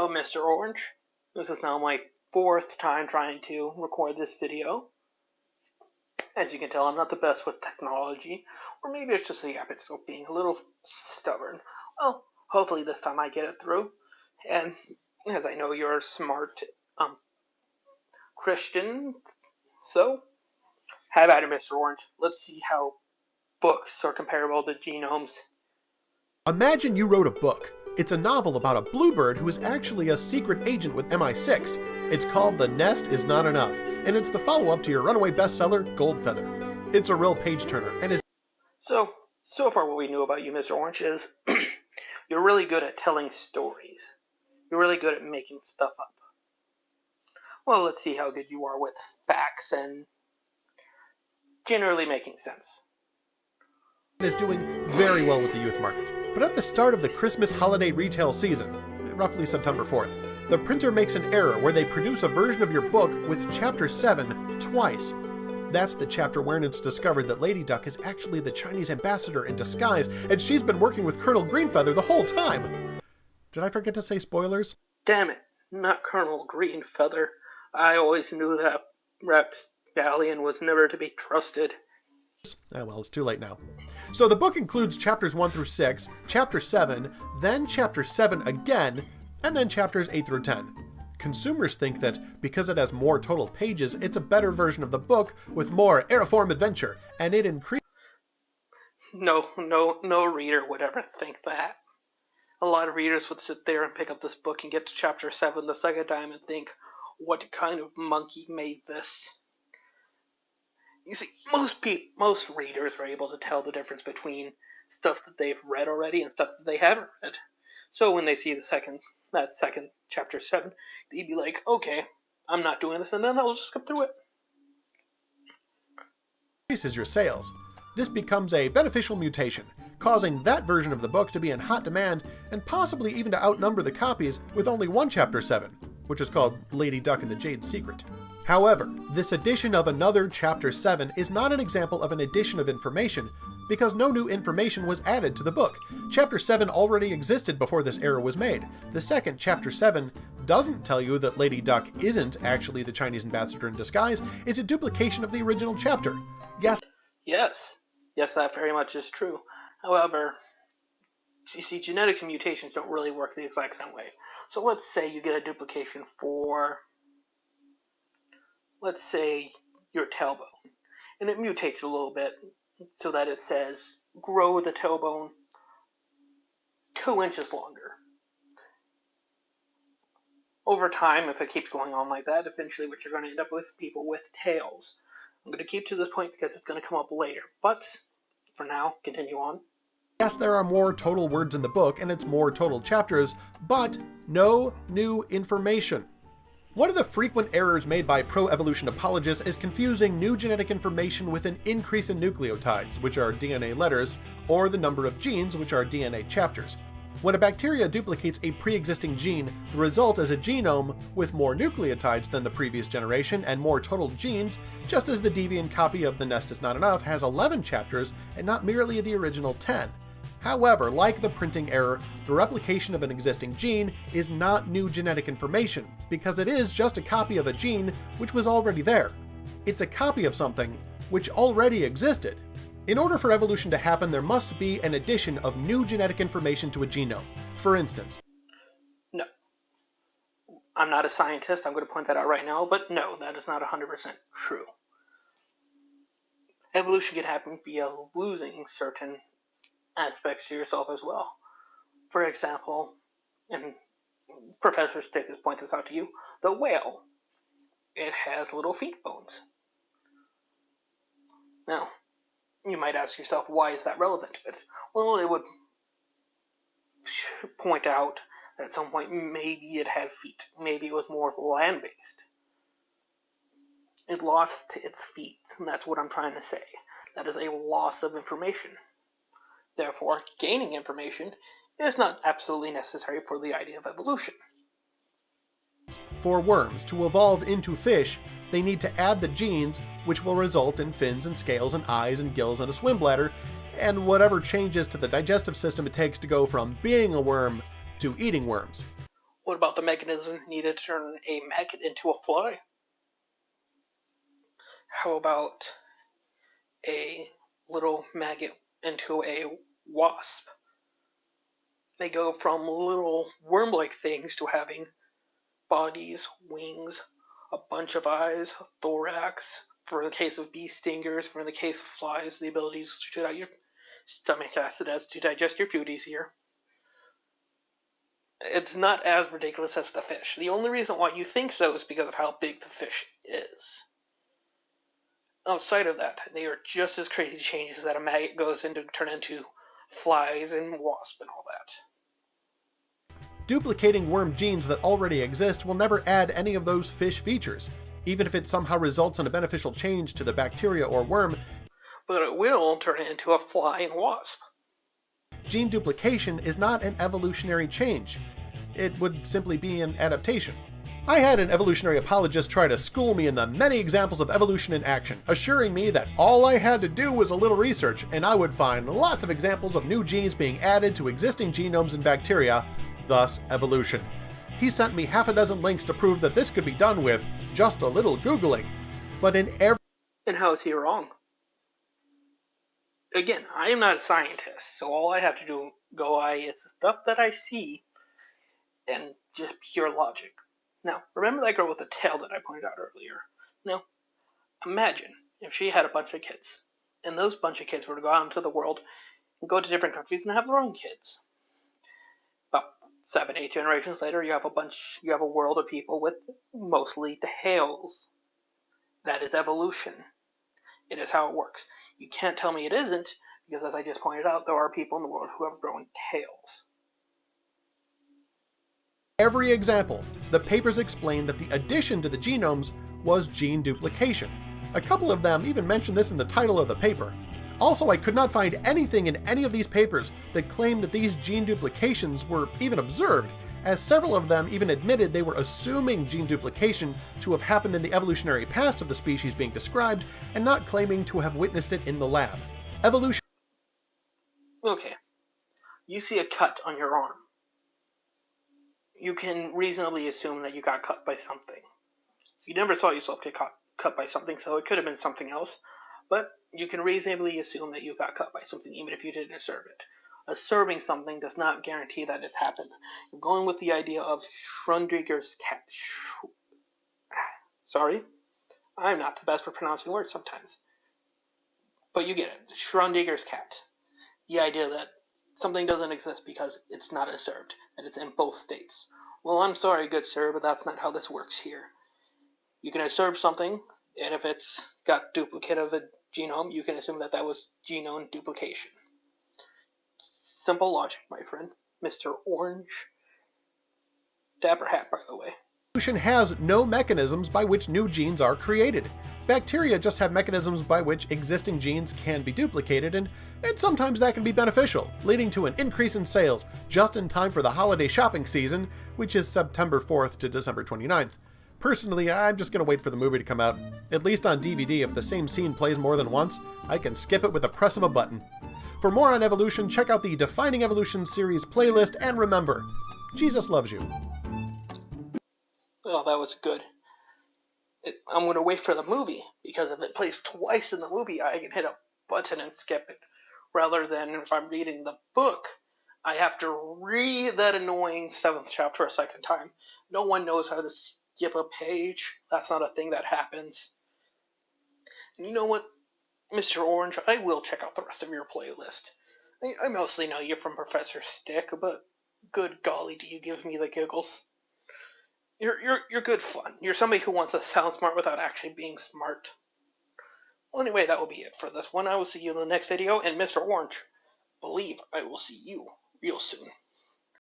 Hello, Mr. Orange. This is now my fourth time trying to record this video. As you can tell, I'm not the best with technology, or maybe it's just the habit of being a little stubborn. Well, hopefully this time I get it through. And as I know you're a smart Christian, so have at it, Mr. Orange. Let's see how books are comparable to genomes. Imagine you wrote a book. It's a novel about a bluebird who is actually a secret agent with MI6. It's called The Nest Is Not Enough, and it's the follow-up to your runaway bestseller, Goldfeather. It's a real page-turner, and is... So far what we knew about you, Mr. Orange, is you're really good at telling stories. You're really good at making stuff up. Well, let's see how good you are with facts and generally making sense. Is doing very well with the youth market. But at the start of the Christmas holiday retail season, roughly September 4th, the printer makes an error where they produce a version of your book with Chapter 7 twice. That's the chapter wherein it's discovered that Lady Duck is actually the Chinese ambassador in disguise, and she's been working with Colonel Greenfeather the whole time. Did I forget to say spoilers? Damn it, not Colonel Greenfeather. I always knew that rapscallion was never to be trusted. Ah, well, it's too late now. So the book includes chapters 1 through 6, chapter 7, then chapter 7 again, and then chapters 8 through 10. Consumers think that because it has more total pages, it's a better version of the book with more aeriform adventure, and it increases... No reader would ever think that. A lot of readers would sit there and pick up this book and get to chapter 7 the second time and think, what kind of monkey made this? You see, most readers are able to tell the difference between stuff that they've read already and stuff that they haven't read. So when they see that second chapter 7, they'd be like, okay, I'm not doing this, and then they'll just skip through it. Increases your sales. This becomes a beneficial mutation, causing that version of the book to be in hot demand and possibly even to outnumber the copies with only one chapter 7, which is called Lady Duck and the Jade Secret. However, this addition of another Chapter 7 is not an example of an addition of information, because no new information was added to the book. Chapter 7 already existed before this error was made. The second, Chapter 7, doesn't tell you that Lady Duck isn't actually the Chinese ambassador in disguise. It's a duplication of the original chapter. Yes, that very much is true. However, you see, genetics and mutations don't really work the exact same way. So let's say you get a duplication for... let's say your tailbone, and it mutates a little bit so that it says grow the tailbone 2 inches longer. Over time, if it keeps going on like that, eventually what you're going to end up with people with tails. I'm going to keep to this point because it's going to come up later, but for now, continue on. Yes, there are more total words in the book and it's more total chapters, but no new information. One of the frequent errors made by pro-evolution apologists is confusing new genetic information with an increase in nucleotides, which are DNA letters, or the number of genes, which are DNA chapters. When a bacteria duplicates a pre-existing gene, the result is a genome with more nucleotides than the previous generation and more total genes, just as the deviant copy of The Nest Is Not Enough has 11 chapters and not merely the original 10. However, like the printing error, the replication of an existing gene is not new genetic information, because it is just a copy of a gene which was already there. It's a copy of something which already existed. In order for evolution to happen, there must be an addition of new genetic information to a genome. For instance... No. I'm not a scientist, I'm going to point that out right now, but no, that is not 100% true. Evolution can happen via losing certain aspects to yourself as well. For example, and Professor Stick has pointed this out to you, the whale. It has little feet bones. Now, you might ask yourself, why is that relevant to it? Well, it would point out that at some point maybe it had feet. Maybe it was more land-based. It lost its feet, and that's what I'm trying to say. That is a loss of information. Therefore, gaining information is not absolutely necessary for the idea of evolution. For worms to evolve into fish, they need to add the genes which will result in fins and scales and eyes and gills and a swim bladder, and whatever changes to the digestive system it takes to go from being a worm to eating worms. What about the mechanisms needed to turn a maggot into a fly? How about a little maggot into a wasp? They go from little worm-like things to having bodies, wings, a bunch of eyes, a thorax. For the case of bee stingers, for the case of flies, the abilities to shoot out your stomach acid as to digest your food easier. It's not as ridiculous as the fish. The only reason why you think so is because of how big the fish is. Outside of that, they are just as crazy changes that a maggot goes into turn into flies and wasps and all that. Duplicating worm genes that already exist will never add any of those fish features, even if it somehow results in a beneficial change to the bacteria or worm. But it will turn it into a fly and wasp. Gene duplication is not an evolutionary change. It would simply be an adaptation. I had an evolutionary apologist try to school me in the many examples of evolution in action, assuring me that all I had to do was a little research, and I would find lots of examples of new genes being added to existing genomes in bacteria, thus evolution. He sent me half a dozen links to prove that this could be done with just a little Googling. But in every... And how is he wrong? Again, I am not a scientist, so all I have to do is the stuff that I see and just pure logic. Now, remember that girl with the tail that I pointed out earlier? Now, imagine if she had a bunch of kids, and those bunch of kids were to go out into the world and go to different countries and have their own kids. About 7, 8 generations later, you have a world of people with mostly tails. That is evolution. It is how it works. You can't tell me it isn't, because as I just pointed out, there are people in the world who have grown tails. Every example, the papers explain that the addition to the genomes was gene duplication. A couple of them even mention this in the title of the paper. Also, I could not find anything in any of these papers that claimed that these gene duplications were even observed, as several of them even admitted they were assuming gene duplication to have happened in the evolutionary past of the species being described, and not claiming to have witnessed it in the lab. Evolution... Okay. You see a cut on your arm. You can reasonably assume that you got cut by something. You never saw yourself get cut by something, so it could have been something else, but you can reasonably assume that you got cut by something even if you didn't observe it. Observing something does not guarantee that it's happened. You're going with the idea of Schrödinger's cat. Sorry? I'm not the best for pronouncing words sometimes. But you get it. Schrödinger's cat. The idea that something doesn't exist because it's not observed, that it's in both states. Well, I'm sorry, good sir, but that's not how this works here. You can observe something, and if it's got duplicate of a genome, you can assume that that was genome duplication. Simple logic, my friend. Mr. Orange. Dapper hat, by the way. Evolution has no mechanisms by which new genes are created. Bacteria just have mechanisms by which existing genes can be duplicated, and sometimes that can be beneficial, leading to an increase in sales just in time for the holiday shopping season, which is September 4th to December 29th. Personally, I'm just going to wait for the movie to come out. At least on DVD, if the same scene plays more than once, I can skip it with the press of a button. For more on evolution, check out the Defining Evolution series playlist, and remember, Jesus loves you. Well, that was good. I'm going to wait for the movie, because if it plays twice in the movie, I can hit a button and skip it. Rather than if I'm reading the book, I have to read that annoying 7th chapter a second time. No one knows how to skip a page. That's not a thing that happens. And you know what, Mr. Orange, I will check out the rest of your playlist. I mostly know you from Professor Stick, but good golly, do you give me the giggles. You're good fun. You're somebody who wants to sound smart without actually being smart. Well, anyway, that will be it for this one. I will see you in the next video, and Mr. Orange, believe I will see you real soon.